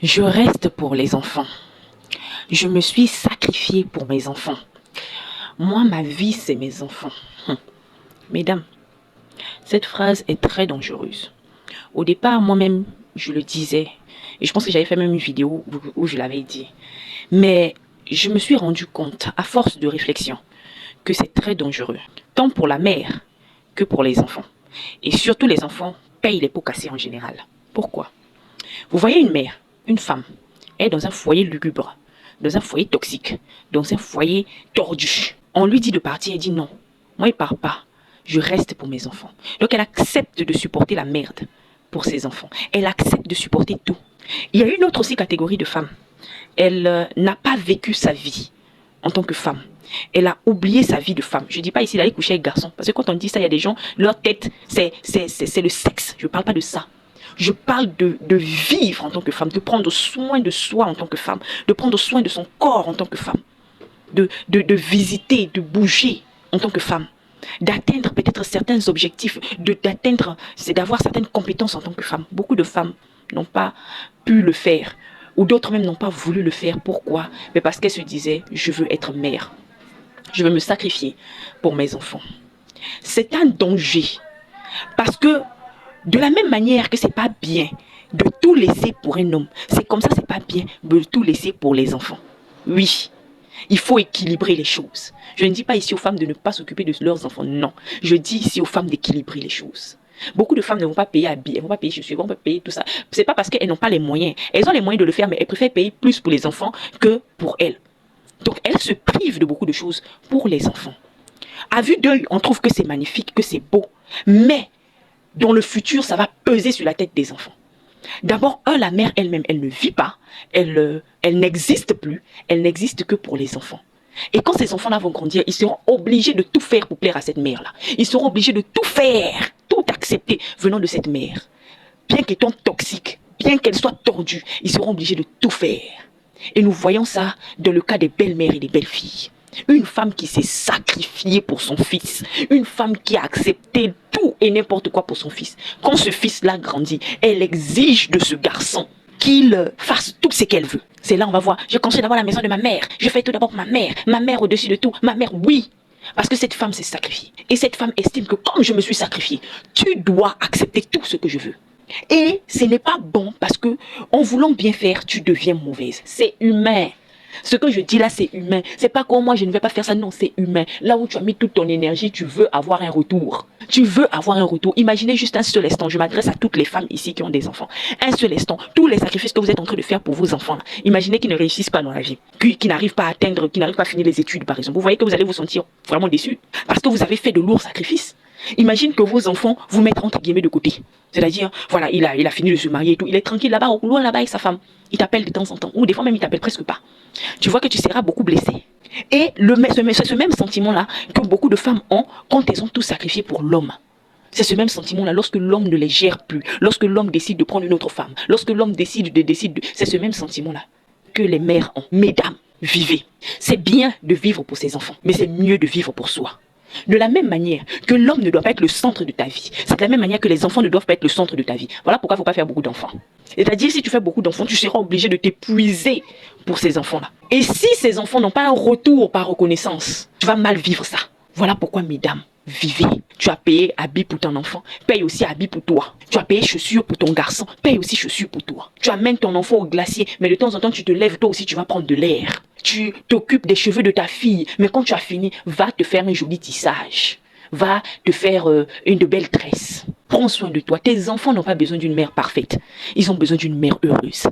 Je reste pour les enfants. Je me suis sacrifiée pour mes enfants. Moi, ma vie, c'est mes enfants. Mesdames, cette phrase est très dangereuse. Au départ, moi-même, je le disais. Et je pense que j'avais fait même une vidéo où je l'avais dit. Mais je me suis rendu compte, à force de réflexion, que c'est très dangereux. Tant pour la mère que pour les enfants. Et surtout, les enfants payent les pots cassés en général. Pourquoi? Vous voyez une mère, une femme, elle est dans un foyer lugubre, dans un foyer toxique, dans un foyer tordu. On lui dit de partir, elle dit non. Moi, il ne part pas. Je reste pour mes enfants. Donc, elle accepte de supporter la merde pour ses enfants. Elle accepte de supporter tout. Il y a une autre aussi catégorie de femmes. Elle n'a pas vécu sa vie en tant que femme. Elle a oublié sa vie de femme. Je ne dis pas ici d'aller coucher avec garçon. Parce que quand on dit ça, il y a des gens, leur tête, c'est le sexe. Je ne parle pas de ça. Je parle de vivre en tant que femme, de prendre soin de soi en tant que femme, de prendre soin de son corps en tant que femme, de visiter, de bouger en tant que femme, d'atteindre peut-être certains objectifs, c'est d'avoir certaines compétences en tant que femme. Beaucoup de femmes n'ont pas pu le faire, ou d'autres même n'ont pas voulu le faire. Pourquoi? Mais parce qu'elles se disaient, je veux être mère, je veux me sacrifier pour mes enfants. C'est un danger, parce que de la même manière que c'est pas bien de tout laisser pour un homme, c'est comme ça, c'est pas bien de tout laisser pour les enfants. Oui, il faut équilibrer les choses. Je ne dis pas ici aux femmes de ne pas s'occuper de leurs enfants, non. Je dis ici aux femmes d'équilibrer les choses. Beaucoup de femmes ne vont pas payer habits, elles ne vont pas payer chaussures, elles ne vont pas payer tout ça. C'est pas parce qu'elles n'ont pas les moyens. Elles ont les moyens de le faire, mais elles préfèrent payer plus pour les enfants que pour elles. Donc elles se privent de beaucoup de choses pour les enfants. À vue d'œil, on trouve que c'est magnifique, que c'est beau. Mais dans le futur, ça va peser sur la tête des enfants. D'abord, la mère elle-même, elle ne vit pas, elle n'existe plus, elle n'existe que pour les enfants. Et quand ces enfants-là vont grandir, ils seront obligés de tout faire pour plaire à cette mère-là. Ils seront obligés de tout faire, tout accepter venant de cette mère. Bien qu'étant toxique, bien qu'elle soit tordue, ils seront obligés de tout faire. Et nous voyons ça dans le cas des belles-mères et des belles-filles. Une femme qui s'est sacrifiée pour son fils. Une femme qui a accepté tout et n'importe quoi pour son fils. Quand ce fils-là grandit, elle exige de ce garçon qu'il fasse tout ce qu'elle veut. C'est là on va voir, je construis d'abord la maison de ma mère. Je fais tout d'abord pour ma mère au-dessus de tout. Ma mère, oui. Parce que cette femme s'est sacrifiée. Et cette femme estime que comme je me suis sacrifiée, tu dois accepter tout ce que je veux. Et ce n'est pas bon parce que en voulant bien faire, tu deviens mauvaise. C'est humain. Ce que je dis là, c'est humain. C'est pas comme moi, je ne vais pas faire ça. Non, c'est humain. Là où tu as mis toute ton énergie, tu veux avoir un retour. Tu veux avoir un retour. Imaginez juste un seul instant. Je m'adresse à toutes les femmes ici qui ont des enfants. Un seul instant. Tous les sacrifices que vous êtes en train de faire pour vos enfants. Là. Imaginez qu'ils ne réussissent pas dans la vie. Qui n'arrivent pas à atteindre, qui n'arrivent pas à finir les études, par exemple. Vous voyez que vous allez vous sentir vraiment déçus. Parce que vous avez fait de lourds sacrifices. Imagine que vos enfants vous mettent entre guillemets de côté. C'est-à-dire, voilà, il a fini de se marier et tout. Il est tranquille là-bas, au loin là-bas avec sa femme. Il t'appelle de temps en temps. Ou des fois même, il t'appelle presque pas. Tu vois que tu seras beaucoup blessé. Et c'est ce même sentiment-là que beaucoup de femmes ont quand elles ont tout sacrifié pour l'homme. C'est ce même sentiment-là lorsque l'homme ne les gère plus. Lorsque l'homme décide de prendre une autre femme. Lorsque l'homme décide de... C'est ce même sentiment-là que les mères ont. Mesdames, vivez. C'est bien de vivre pour ses enfants. Mais c'est mieux de vivre pour soi. De la même manière que l'homme ne doit pas être le centre de ta vie, c'est de la même manière que les enfants ne doivent pas être le centre de ta vie. Voilà pourquoi il ne faut pas faire beaucoup d'enfants. C'est-à-dire, si tu fais beaucoup d'enfants, tu seras obligé de t'épuiser pour ces enfants-là. Et si ces enfants n'ont pas un retour par reconnaissance, tu vas mal vivre ça. Voilà pourquoi, mesdames, vivez. Tu as payé habits pour ton enfant, paye aussi habits pour toi. Tu as payé chaussures pour ton garçon, paye aussi chaussures pour toi. Tu amènes ton enfant au glacier, mais de temps en temps, tu te lèves, toi aussi, tu vas prendre de l'air. Tu t'occupes des cheveux de ta fille, mais quand tu as fini, va te faire un joli tissage. Va te faire une de belles tresses. Prends soin de toi. Tes enfants n'ont pas besoin d'une mère parfaite. Ils ont besoin d'une mère heureuse.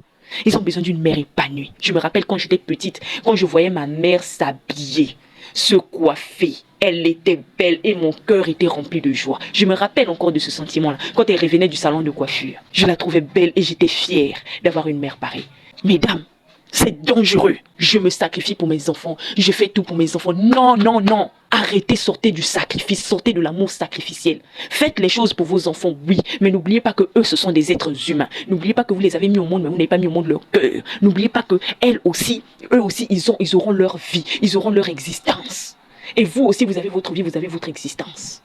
Ils ont besoin d'une mère épanouie. Je me rappelle quand j'étais petite, quand je voyais ma mère s'habiller, se coiffer. Elle était belle et mon cœur était rempli de joie. Je me rappelle encore de ce sentiment-là. Quand elle revenait du salon de coiffure, je la trouvais belle et j'étais fière d'avoir une mère pareille. Mesdames, c'est dangereux. Je me sacrifie pour mes enfants. Je fais tout pour mes enfants. Non, non, non. Arrêtez, sortez du sacrifice, sortez de l'amour sacrificiel. Faites les choses pour vos enfants, oui. Mais n'oubliez pas que eux, ce sont des êtres humains. N'oubliez pas que vous les avez mis au monde, mais vous n'avez pas mis au monde leur cœur. N'oubliez pas que eux aussi, ils auront leur vie. Ils auront leur existence. Et vous aussi, vous avez votre vie, vous avez votre existence.